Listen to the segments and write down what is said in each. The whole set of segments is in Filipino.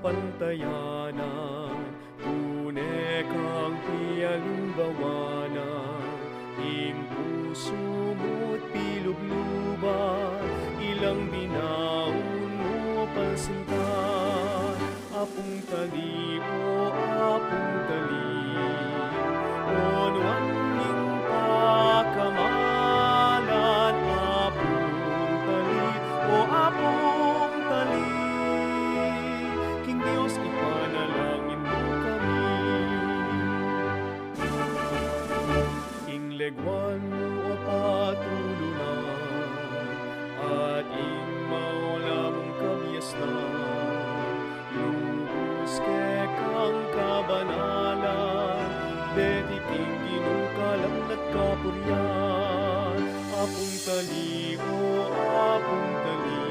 pantayanan, tunay kang pialumbawanan, ing puso mo't pilubluban, ilang binaon mo pansintan, apong tali o apong tali, onwan ning pakamalan, apong tali o apong tali. King Diyos, ipanalangin mo kami. Ing legwan mo o patulunan, at ing maula mong kabiasnan, lubos ke kang kabanalan, detiting ginukalang at kapuryan, apong tali o apong tali,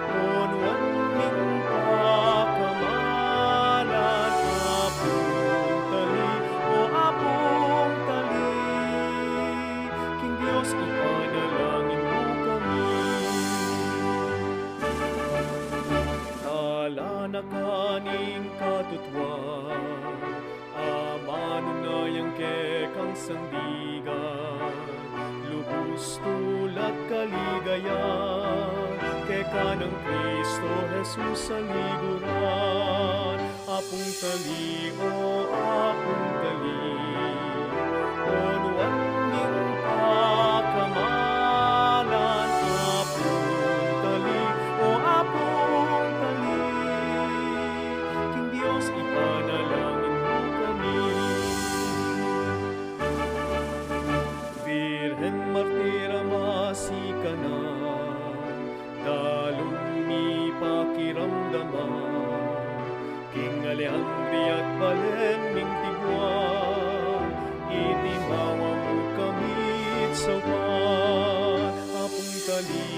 onwan ning pakamalan, apong tali o apong tali. King Diyos, ipanalangin mo kami. Tala na kaning katutwan, amanunayang ke kang sandigan, lubos tulat kaligayan, ke kanang Kristo Jesus sa liguran, apong tali o apong tali, onwan ning pakamalan, apong tali o apong tali. King Diyos, ipanalangin mo kami. Virhen Martira masikanan, dalong mi pakiramdaman, King Alejandri at Balen ning tiguan, itimawa mo kami itsawan, apong tali